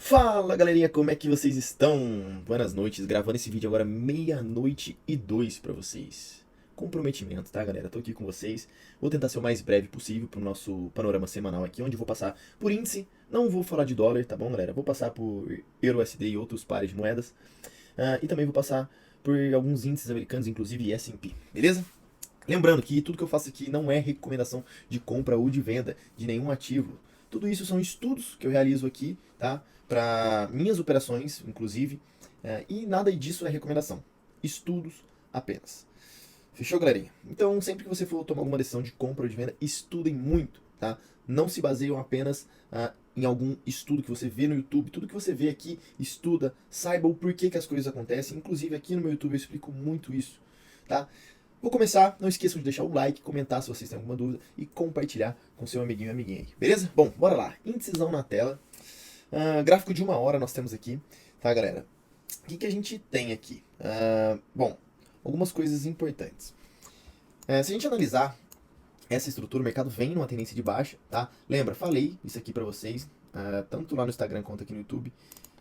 Fala galerinha, como é que vocês estão? Buenas noites, gravando esse vídeo agora meia-noite e dois pra vocês. Comprometimento, tá galera? Tô aqui com vocês. Vou tentar ser o mais breve possível pro nosso panorama semanal aqui, onde eu vou passar por índice. Não vou falar de dólar, tá bom galera? Vou passar por Euro USD e outros pares de moedas. E também vou passar por alguns índices americanos, inclusive S&P, beleza? Lembrando que tudo que eu faço aqui não é recomendação de compra ou de venda de nenhum ativo. Tudo isso são estudos que eu realizo aqui, tá? Para minhas operações, inclusive, e nada disso é recomendação. Estudos apenas. Fechou, galerinha? Então, sempre que você for tomar alguma decisão de compra ou de venda, estudem muito, tá? Não se baseiam apenas em algum estudo que você vê no YouTube. Tudo que você vê aqui, estuda, saiba o porquê que as coisas acontecem. Inclusive, aqui no meu YouTube eu explico muito isso, tá? Vou começar, não esqueçam de deixar o like, comentar se vocês têm alguma dúvida e compartilhar com seu amiguinho e amiguinha aí, beleza? Bom, bora lá. Indicesão na tela. Gráfico de uma hora nós temos aqui, tá, galera? O que a gente tem aqui? Bom, algumas coisas importantes. Se a gente analisar essa estrutura, o mercado vem numa tendência de baixa, tá? Lembra, falei isso aqui para vocês, tanto lá no Instagram quanto aqui no YouTube.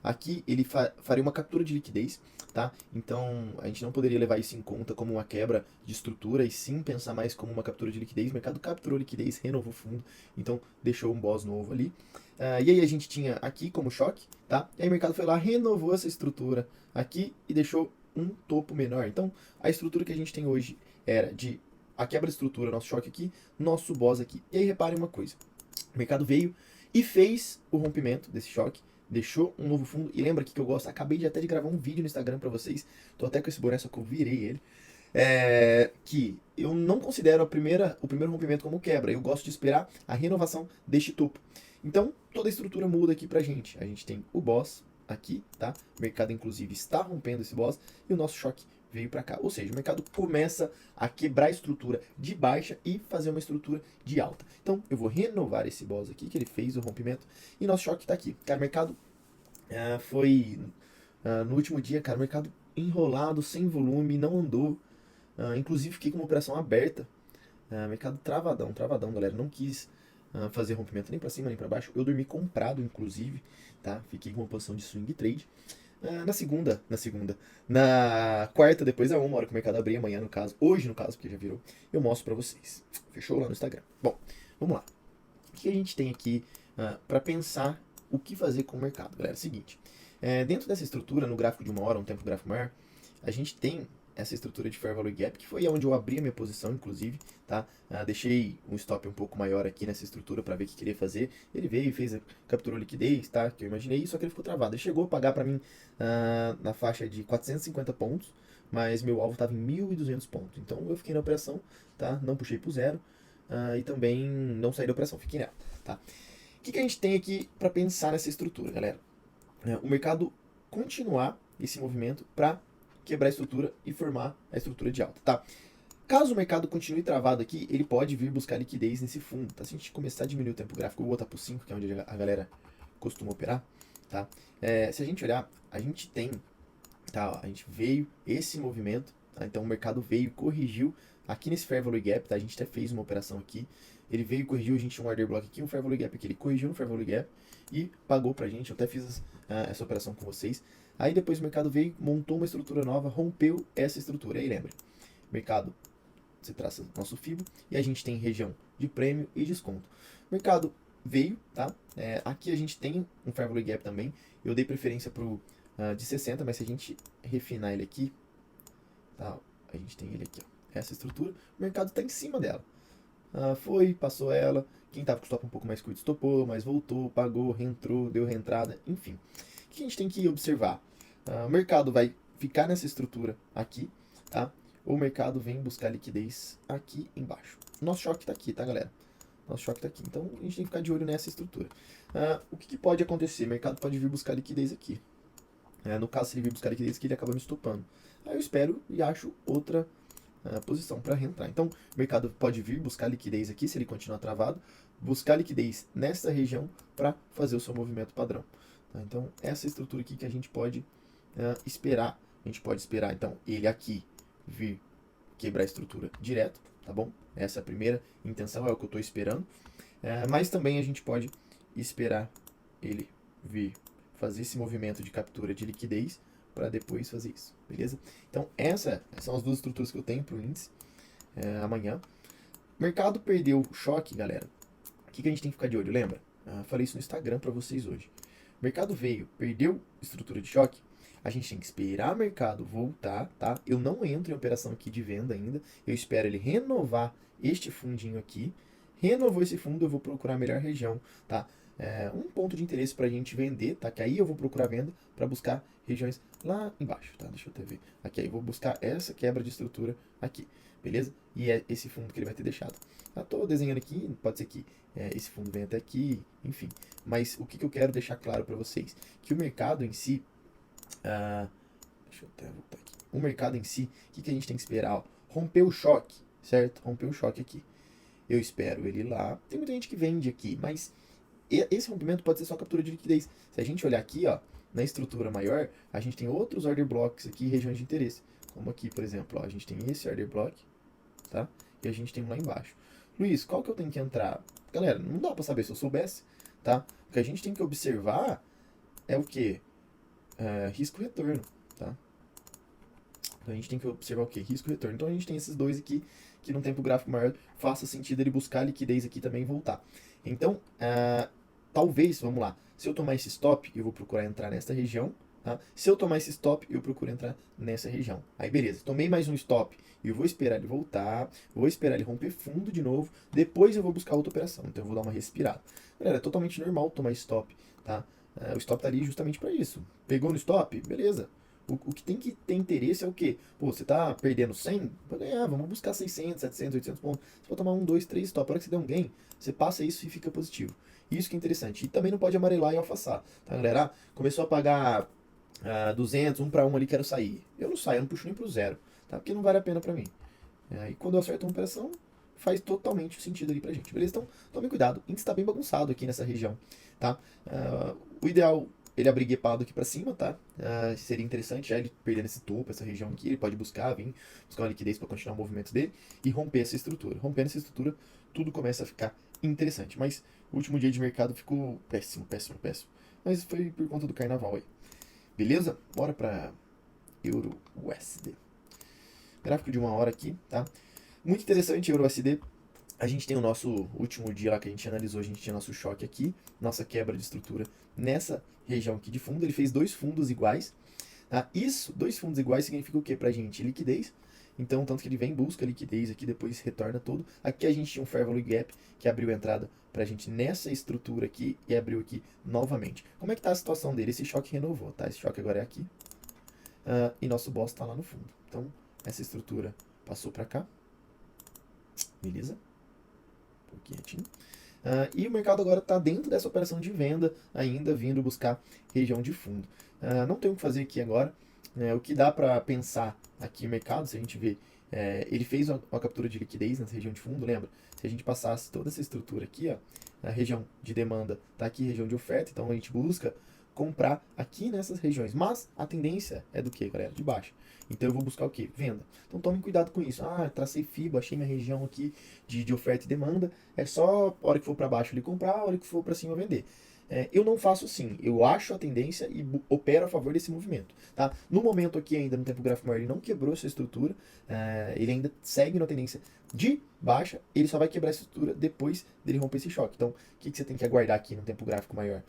Aqui ele faria uma captura de liquidez, tá? Então a gente não poderia levar isso em conta como uma quebra de estrutura e sim pensar mais como uma captura de liquidez. O mercado capturou liquidez, renovou o fundo, então deixou um boss novo ali. E aí a gente tinha aqui como choque, tá? E aí o mercado foi lá, renovou essa estrutura aqui e deixou um topo menor. Então a estrutura que a gente tem hoje era de a quebra de estrutura, nosso choque aqui, nosso boss aqui. E aí reparem uma coisa, o mercado veio e fez o rompimento desse choque, deixou um novo fundo. E lembra aqui que eu gosto, acabei de até de gravar um vídeo no Instagram pra vocês, tô até com esse boné, só que eu virei ele, que eu não considero o primeiro rompimento como quebra, eu gosto de esperar a renovação deste topo. Então, toda a estrutura muda aqui pra gente. A gente tem o boss aqui, tá? O mercado, inclusive, está rompendo esse boss e o nosso choque veio para cá. Ou seja, o mercado começa a quebrar a estrutura de baixa e fazer uma estrutura de alta. Então, eu vou renovar esse boss aqui, que ele fez o rompimento, e nosso choque está aqui. Cara, o mercado foi no último dia, cara, o mercado enrolado, sem volume, não andou. Inclusive, fiquei com uma operação aberta. Mercado travadão, travadão, galera. Não quis fazer rompimento nem para cima nem para baixo. Eu dormi comprado, inclusive, tá? Fiquei com uma posição de swing trade. Na quarta, depois da uma hora que o mercado abrir, amanhã no caso, hoje no caso, porque já virou, eu mostro pra vocês. Fechou lá no Instagram. Bom, vamos lá. O que a gente tem aqui para pensar o que fazer com o mercado, galera? É o seguinte, dentro dessa estrutura, no gráfico de uma hora, um tempo gráfico maior, a gente tem essa estrutura de Fair Value Gap, que foi onde eu abri a minha posição, inclusive, tá? Deixei um stop um pouco maior aqui nessa estrutura para ver o que queria fazer. Ele veio e fez, capturou liquidez, tá? Que eu imaginei, só que ele ficou travado. Ele chegou a pagar para mim na faixa de 450 pontos, mas meu alvo estava em 1.200 pontos. Então eu fiquei na operação, tá? Não puxei pro zero e também não saí da operação, fiquei nela, tá? O que a gente tem aqui para pensar nessa estrutura, galera? O mercado continuar esse movimento para quebrar a estrutura e formar a estrutura de alta, tá? Caso o mercado continue travado aqui, ele pode vir buscar liquidez nesse fundo, tá? Se a gente começar a diminuir o tempo gráfico, eu vou botar pro 5, que é onde a galera costuma operar, tá? Se a gente olhar, a gente tem, tá? A gente veio esse movimento, tá? Então o mercado veio e corrigiu aqui nesse Fair Value Gap, tá? A gente até fez uma operação aqui, ele veio e corrigiu, a gente tinha um order block aqui, um Fair Value Gap aqui, ele corrigiu no Fair Value Gap e pagou pra gente, eu até fiz essa operação com vocês. Aí depois o mercado veio, montou uma estrutura nova, rompeu essa estrutura. Aí lembra, mercado, você traça nosso FIBO e a gente tem região de prêmio e desconto. O mercado veio, tá? Aqui a gente tem um Fair Value Gap também. Eu dei preferência pro de 60, mas se a gente refinar ele aqui, tá? A gente tem ele aqui, ó, essa estrutura. O mercado está em cima dela. Foi, passou ela. Quem estava com stop um pouco mais curto estopou, mas voltou, pagou, reentrou, deu reentrada, enfim. O que a gente tem que observar? O mercado vai ficar nessa estrutura aqui, tá? Ou o mercado vem buscar liquidez aqui embaixo. Nosso choque está aqui, tá, galera? Nosso choque está aqui. Então a gente tem que ficar de olho nessa estrutura. O que pode acontecer? O mercado pode vir buscar liquidez aqui. No caso, se ele vir buscar liquidez aqui, ele acaba me estopando. Aí eu espero e acho outra posição para reentrar. Então, o mercado pode vir buscar liquidez aqui, se ele continuar travado, buscar liquidez nessa região para fazer o seu movimento padrão. Tá? Então, essa estrutura aqui que a gente pode esperar. A gente pode esperar, então, ele aqui vir quebrar a estrutura direto, tá bom? Essa é a primeira intenção, é o que eu estou esperando. Mas também a gente pode esperar ele vir fazer esse movimento de captura de liquidez para depois fazer isso, beleza? Então essas são as duas estruturas que eu tenho para o índice amanhã. O mercado perdeu o choque, galera. O que a gente tem que ficar de olho, lembra? Falei isso no Instagram para vocês hoje. O mercado veio, perdeu estrutura de choque, a gente tem que esperar o mercado voltar, tá? Eu não entro em operação aqui de venda ainda, eu espero ele renovar este fundinho aqui. Renovou esse fundo, eu vou procurar a melhor região, tá? Um ponto de interesse para a gente vender, tá? Que aí eu vou procurar venda para buscar regiões lá embaixo, tá? Deixa eu até ver. Aqui, aí eu vou buscar essa quebra de estrutura aqui, beleza? E é esse fundo que ele vai ter deixado. Tô desenhando aqui, pode ser que esse fundo venha até aqui, enfim. Mas o que eu quero deixar claro para vocês? Que o mercado em si, deixa eu até voltar aqui. O mercado em si, o que a gente tem que esperar? Ó, romper o choque, certo? Romper o choque aqui. Eu espero ele lá. Tem muita gente que vende aqui, mas esse rompimento pode ser só captura de liquidez. Se a gente olhar aqui, ó, na estrutura maior, a gente tem outros order blocks aqui, regiões de interesse. Como aqui, por exemplo, ó, a gente tem esse order block, tá? E a gente tem um lá embaixo. Luiz, qual que eu tenho que entrar? Galera, não dá para saber. Se eu soubesse, tá? O que a gente tem que observar é o quê? Risco-retorno, tá? Então a gente tem que observar o quê? Risco-retorno. Então a gente tem esses dois aqui, que num tempo gráfico maior faça sentido ele buscar a liquidez aqui também e voltar. Então, talvez, vamos lá, se eu tomar esse stop, eu vou procurar entrar nessa região, tá? Se eu tomar esse stop, eu procuro entrar nessa região. Aí beleza, tomei mais um stop, e eu vou esperar ele voltar, vou esperar ele romper fundo de novo, depois eu vou buscar outra operação. Então eu vou dar uma respirada. Galera, é totalmente normal tomar stop, tá? O stop tá ali justamente para isso. Pegou no stop? Beleza. O que tem que ter interesse é o quê? Pô, você tá perdendo 100? Pra ganhar, vamos buscar 600, 700, 800 pontos. Você pode tomar 1, 2, 3 stop. A hora que você der um gain, você passa isso e fica positivo. Isso que é interessante. E também não pode amarelar e alfaçar, tá, galera? Começou a pagar 200, 1 para 1 ali, quero sair. Eu não saio, eu não puxo nem pro zero, tá? Porque não vale a pena para mim. E quando eu acerto uma operação, faz totalmente sentido ali pra gente, beleza? Então, tome cuidado. O índice tá bem bagunçado aqui nessa região, tá? O ideal, ele abrir guepado aqui pra cima, tá? Seria interessante já ele perdendo esse topo, essa região aqui, ele pode buscar uma liquidez para continuar o movimento dele e romper essa estrutura. Rompendo essa estrutura, tudo começa a ficar interessante. Mas o último dia de mercado ficou péssimo, péssimo, péssimo. Mas foi por conta do carnaval aí. Beleza? Bora pra Euro USD. Gráfico de 1 hora aqui, tá? Muito interessante, Euro USD. A gente tem o nosso último dia lá que a gente analisou, a gente tinha nosso choque aqui, nossa quebra de estrutura nessa região aqui de fundo. Ele fez 2 fundos iguais. Tá? Isso, 2 fundos iguais significa o que pra gente? Liquidez. Então, tanto que ele vem, busca liquidez aqui, depois retorna todo. Aqui a gente tinha um Fair Value Gap que abriu a entrada pra gente nessa estrutura aqui e abriu aqui novamente. Como é que tá a situação dele? Esse choque renovou, tá? Esse choque agora é aqui. E nosso boss tá lá no fundo. Então, essa estrutura passou pra cá. Beleza? Quietinho. E o mercado agora está dentro dessa operação de venda, ainda vindo buscar região de fundo. Não tem o que fazer aqui agora. O que dá para pensar aqui no mercado, se a gente vê, ele fez uma captura de liquidez nessa região de fundo, lembra? Se a gente passasse toda essa estrutura aqui, ó, a região de demanda está aqui, região de oferta, então a gente busca comprar aqui nessas regiões. Mas a tendência é do que, galera? De baixo. Então eu vou buscar o que? Venda. Então tome cuidado com isso. Tracei FIBO, achei minha região aqui de oferta e demanda. É só a hora que for para baixo ele comprar, a hora que for para cima vender. Eu não faço assim. Eu acho a tendência e opero a favor desse movimento. Tá? No momento aqui ainda, no tempo gráfico maior, ele não quebrou essa estrutura. Ele ainda segue na tendência de baixa. Ele só vai quebrar essa estrutura depois dele romper esse choque. Então, o que você tem que aguardar aqui no tempo gráfico maior?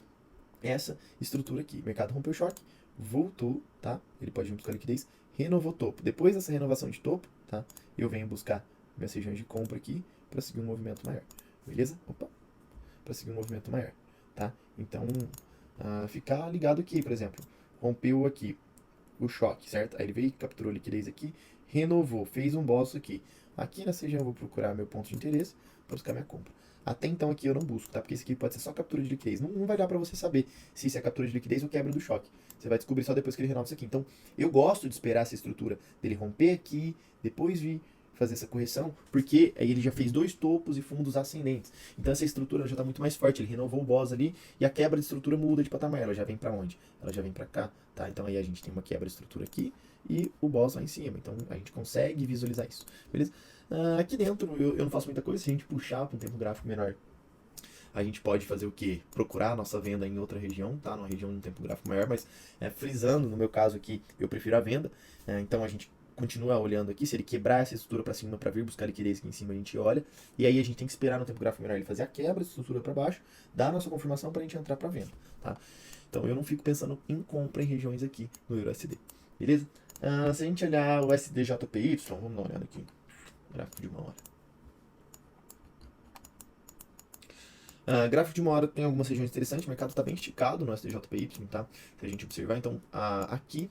Essa estrutura aqui. O mercado rompeu o choque, voltou, tá? Ele pode vir buscar liquidez, renovou topo. Depois dessa renovação de topo, tá? Eu venho buscar minhas regiões de compra aqui para seguir um movimento maior. Beleza? Opa! Para seguir um movimento maior, tá? Então, ficar ligado aqui, por exemplo, rompeu aqui o choque, certo? Aí ele veio, capturou liquidez aqui, renovou, fez um bolso aqui. Aqui nessa região eu vou procurar meu ponto de interesse para buscar minha compra. Até então aqui eu não busco, tá? Porque esse aqui pode ser só captura de liquidez. Não vai dar para você saber se isso é captura de liquidez ou quebra do choque. Você vai descobrir só depois que ele renova isso aqui. Então, eu gosto de esperar essa estrutura dele romper aqui, depois vir fazer essa correção, porque aí ele já fez 2 topos e fundos ascendentes. Então essa estrutura já está muito mais forte. Ele renovou o boss ali e a quebra de estrutura muda de patamar. Ela já vem para onde? Ela já vem para cá, tá? Então aí a gente tem uma quebra de estrutura aqui e o boss lá em cima. Então a gente consegue visualizar isso, beleza? Aqui dentro eu não faço muita coisa. Se a gente puxar para um tempo gráfico menor, a gente pode fazer o quê? Procurar a nossa venda em outra região, tá? Numa região de um tempo gráfico maior, mas frisando, no meu caso aqui, eu prefiro a venda. Então a gente continua olhando aqui, se ele quebrar essa estrutura para cima para vir buscar liquidez aqui em cima, a gente olha, e aí a gente tem que esperar no tempo gráfico menor ele fazer a quebra, essa estrutura para baixo, dar a nossa confirmação para a gente entrar para venda, tá? Então eu não fico pensando em compra em regiões aqui no EURUSD, beleza? Se a gente olhar o SDJPY, vamos dar uma olhada aqui, gráfico de uma hora. Gráfico de uma hora tem algumas regiões interessantes, o mercado está bem esticado no SDJPY, tá? Se a gente observar, então aqui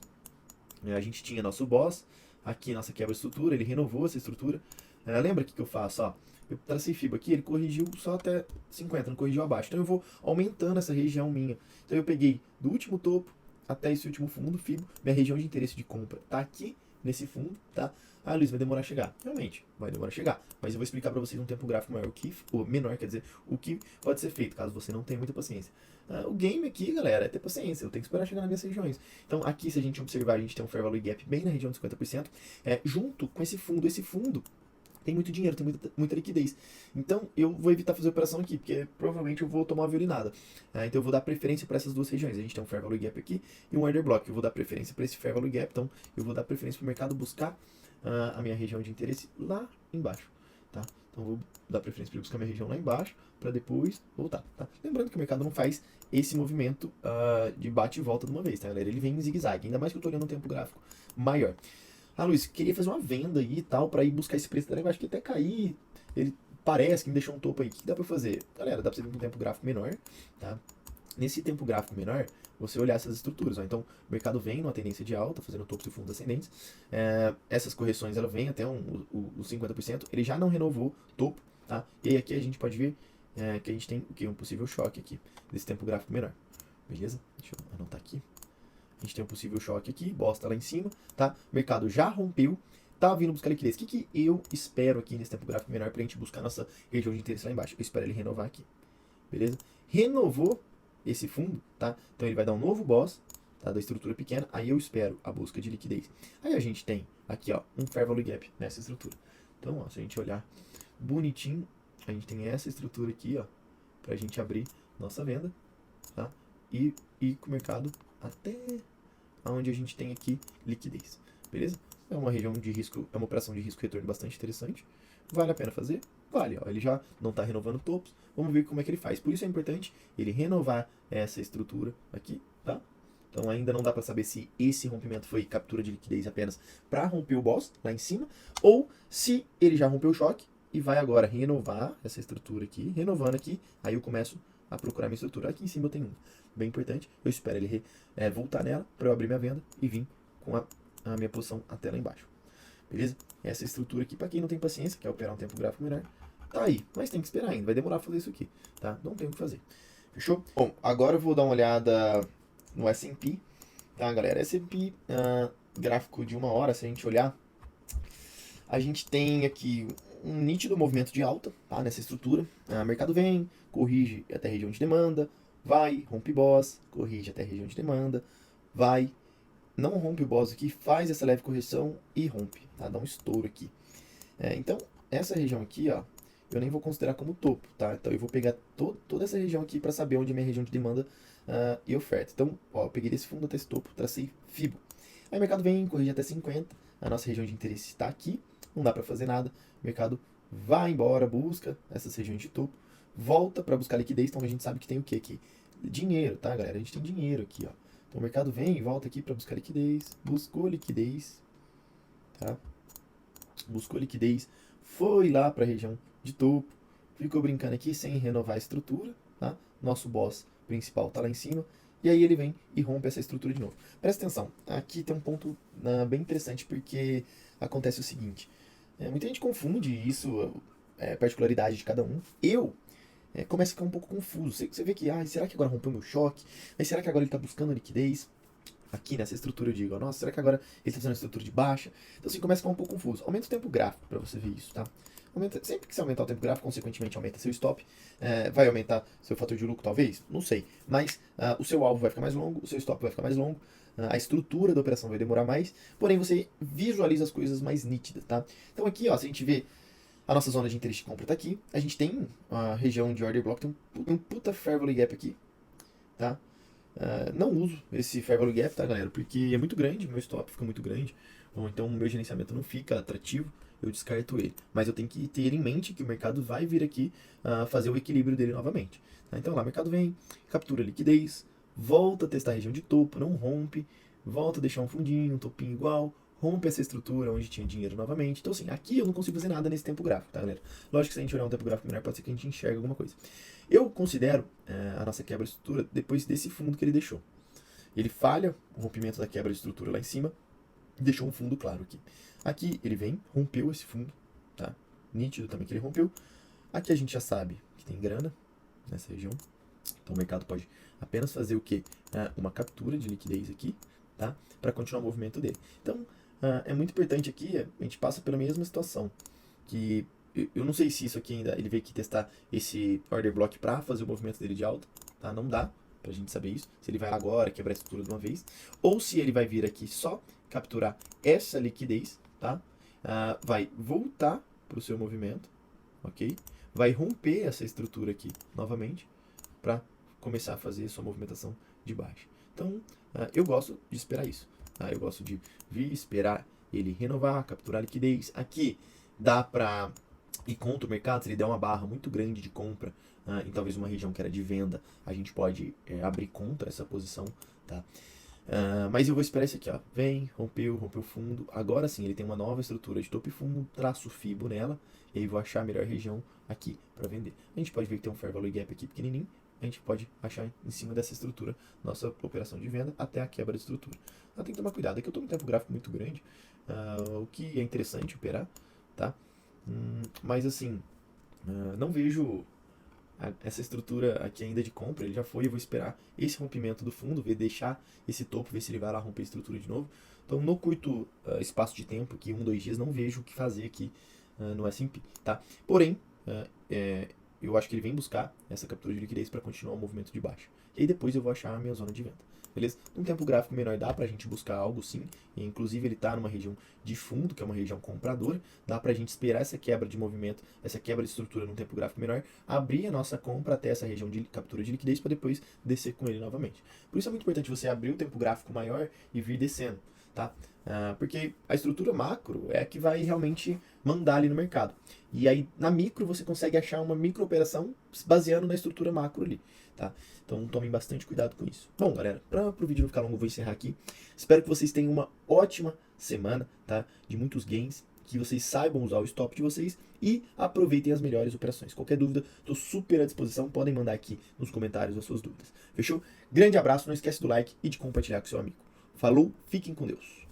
a gente tinha nosso boss, aqui nossa quebra de estrutura, ele renovou essa estrutura. Lembra o que eu faço? Ó, eu tracei FIBO aqui, ele corrigiu só até 50, não corrigiu abaixo. Então eu vou aumentando essa região minha. Então eu peguei do último topo até esse último fundo, FIBO, minha região de interesse de compra tá aqui nesse fundo, tá? Ah, Luiz, vai demorar a chegar. Realmente, vai demorar a chegar. Mas eu vou explicar para vocês um tempo gráfico maior, ou menor, quer dizer, o que pode ser feito, caso você não tenha muita paciência. O game aqui, galera, é ter paciência. Eu tenho que esperar chegar nas minhas regiões. Então, aqui, se a gente observar, a gente tem um Fair Value Gap bem na região de 50%, junto com esse fundo. Esse fundo tem muito dinheiro, tem muita liquidez. Então, eu vou evitar fazer operação aqui, porque provavelmente eu vou tomar uma violinada. Então, eu vou dar preferência para essas duas regiões. A gente tem um Fair Value Gap aqui e um Order Block. Eu vou dar preferência para esse Fair Value Gap. Então, eu vou dar preferência para o mercado buscar a minha região de interesse lá embaixo, tá? Então, eu vou dar preferência para ele buscar a minha região lá embaixo, para depois voltar, tá? Lembrando que o mercado não faz esse movimento de bate e volta de uma vez, tá, galera? Ele vem em zigue-zague, ainda mais que eu tô olhando um tempo gráfico maior. Luiz, queria fazer uma venda aí e tal, para ir buscar esse preço lá embaixo, que até cair, ele parece que me deixou um topo aí. O que dá para fazer? Galera, dá para você vir com um tempo gráfico menor, tá? Nesse tempo gráfico menor, você olhar essas estruturas. Então, o mercado vem numa tendência de alta, fazendo topos e fundos ascendentes. Essas correções, ela vem até os 50%. Ele já não renovou topo, tá? E aí aqui a gente pode ver que a gente tem o que? Um possível choque aqui, desse tempo gráfico menor. Beleza? Deixa eu anotar aqui. A gente tem um possível choque aqui, bosta lá em cima, tá? O mercado já rompeu, tá vindo buscar liquidez. O que eu espero aqui nesse tempo gráfico menor pra gente buscar nossa região de interesse lá embaixo? Eu espero ele renovar aqui. Beleza? Renovou esse fundo, tá? Então ele vai dar um novo boss, tá? Da estrutura pequena, aí eu espero a busca de liquidez. Aí a gente tem aqui, ó, um Fair Value Gap nessa estrutura. Então, ó, se a gente olhar bonitinho, a gente tem essa estrutura aqui, ó, pra gente abrir nossa venda, tá? E ir com o mercado até onde a gente tem aqui liquidez, beleza? É uma região de risco, é uma operação de risco retorno bastante interessante. Vale a pena fazer? Vale, ó, ele já não está renovando topos, vamos ver como é que ele faz. Por isso é importante ele renovar essa estrutura aqui, tá? Então ainda não dá para saber se esse rompimento foi captura de liquidez apenas para romper o boss lá em cima, ou se ele já rompeu o choque e vai agora renovar essa estrutura aqui, renovando aqui, aí eu começo a procurar minha estrutura. Aqui em cima eu tenho bem importante, eu espero ele voltar nela para eu abrir minha venda e vir com a minha posição até lá embaixo. Beleza? Essa estrutura aqui, para quem não tem paciência, quer operar um tempo gráfico menor, tá aí, mas tem que esperar ainda, vai demorar pra fazer isso aqui, tá? Não tem o que fazer. Fechou? Bom, agora eu vou dar uma olhada no S&P, tá, galera? S&P, gráfico de uma hora, se a gente olhar, a gente tem aqui um nítido movimento de alta, tá, nessa estrutura. O mercado vem, corrige até a região de demanda, vai, rompe boss, corrige até a região de demanda, vai, não rompe o boss aqui, faz essa leve correção e rompe, tá? Dá um estouro aqui. Então, essa região aqui, ó, eu nem vou considerar como topo, tá? Então eu vou pegar toda essa região aqui para saber onde é minha região de demanda e oferta. Então, ó, eu peguei desse fundo até esse topo, tracei FIBO. Aí o mercado vem, corrige até 50, a nossa região de interesse está aqui, não dá para fazer nada. O mercado vai embora, busca essas regiões de topo, volta para buscar liquidez, então a gente sabe que tem o que aqui? Dinheiro, tá, galera? A gente tem dinheiro aqui, ó. Então o mercado vem e volta aqui para buscar liquidez, buscou liquidez, tá? Buscou liquidez, foi lá para a região de topo, ficou brincando aqui sem renovar a estrutura, tá? Nosso boss principal tá lá em cima, e aí ele vem e rompe essa estrutura de novo. Presta atenção, aqui tem um ponto bem interessante, porque acontece o seguinte, muita gente confunde isso, particularidade de cada um. Começa a ficar um pouco confuso. Você vê que, será que agora rompeu meu choque? Mas será que agora ele está buscando liquidez? Aqui nessa estrutura eu digo, nossa, será que agora ele está fazendo uma estrutura de baixa? Então assim, começa a ficar um pouco confuso. Aumenta o tempo gráfico para você ver isso, tá? Sempre que você aumentar o tempo gráfico, consequentemente aumenta seu stop. Vai aumentar seu fator de lucro, talvez? Não sei. Mas o seu alvo vai ficar mais longo, o seu stop vai ficar mais longo, a estrutura da operação vai demorar mais, porém você visualiza as coisas mais nítidas, tá? Então aqui, ó, se a gente vê A nossa zona de interesse de compra tá aqui. A gente tem a região de order block, tem um puta fair value gap aqui, tá? Não uso esse fair value gap, tá, galera? Porque é muito grande, meu stop fica muito grande, ou então o meu gerenciamento não fica atrativo, eu descarto ele. Mas eu tenho que ter em mente que o mercado vai vir aqui fazer o equilíbrio dele novamente. Tá? Então lá, o mercado vem, captura a liquidez, volta a testar a região de topo, não rompe, volta a deixar um fundinho, um topinho igual, rompe essa estrutura onde tinha dinheiro novamente. Então, assim, aqui eu não consigo fazer nada nesse tempo gráfico, tá, galera? Lógico que se a gente olhar um tempo gráfico menor, pode ser que a gente enxergue alguma coisa. Eu considero a nossa quebra de estrutura depois desse fundo que ele deixou. Ele falha o rompimento da quebra de estrutura lá em cima e deixou um fundo claro aqui. Aqui ele vem, rompeu esse fundo, tá? Nítido também que ele rompeu. Aqui a gente já sabe que tem grana nessa região. Então o mercado pode apenas fazer o quê? Uma captura de liquidez aqui, tá? Para continuar o movimento dele. Então é muito importante aqui, a gente passa pela mesma situação, que eu não sei se isso aqui ainda, ele veio aqui testar esse order block para fazer o movimento dele de alta, tá? Não dá pra gente saber isso, se ele vai agora quebrar a estrutura de uma vez, ou se ele vai vir aqui só capturar essa liquidez, tá? Vai voltar pro seu movimento, ok? Vai romper essa estrutura aqui novamente para começar a fazer sua movimentação de baixa. Então, eu gosto de esperar isso. Eu gosto de vir, esperar ele renovar, capturar a liquidez. Aqui dá para ir contra o mercado, se ele der uma barra muito grande de compra em talvez uma região que era de venda, a gente pode abrir contra essa posição, tá? Mas eu vou esperar esse aqui, ó. Vem, rompeu fundo. Agora sim, ele tem uma nova estrutura de topo e fundo, traço FIBO nela, e aí vou achar a melhor região aqui para vender. A gente pode ver que tem um fair value gap aqui pequenininho, a gente pode achar em cima dessa estrutura nossa operação de venda até a quebra de estrutura. Tem que tomar cuidado, aqui eu estou num tempo gráfico muito grande, o que é interessante operar, tá? Mas assim, não vejo essa estrutura aqui ainda de compra, ele já foi, eu vou esperar esse rompimento do fundo, deixar esse topo, ver se ele vai lá romper a estrutura de novo. Então no curto espaço de tempo, aqui 1, 2 dias, não vejo o que fazer aqui no S&P, tá? Porém, eu acho que ele vem buscar essa captura de liquidez para continuar o movimento de baixa. E aí depois eu vou achar a minha zona de venda. Beleza? Num tempo gráfico menor dá pra gente buscar algo sim, e inclusive ele tá numa região de fundo, que é uma região compradora, dá pra gente esperar essa quebra de movimento, essa quebra de estrutura num tempo gráfico menor, abrir a nossa compra até essa região de captura de liquidez para depois descer com ele novamente. Por isso é muito importante você abrir o tempo gráfico maior e vir descendo, tá? Porque a estrutura macro é a que vai realmente mandar ali no mercado. E aí na micro você consegue achar uma micro operação baseando na estrutura macro ali, tá? Então tomem bastante cuidado com isso. Bom, galera, para o vídeo não ficar longo, eu vou encerrar aqui. Espero que vocês tenham uma ótima semana, tá? De muitos gains, que vocês saibam usar o stop de vocês e aproveitem as melhores operações. Qualquer dúvida, estou super à disposição. Podem mandar aqui nos comentários as suas dúvidas. Fechou? Grande abraço, não esquece do like e de compartilhar com seu amigo. Falou, fiquem com Deus.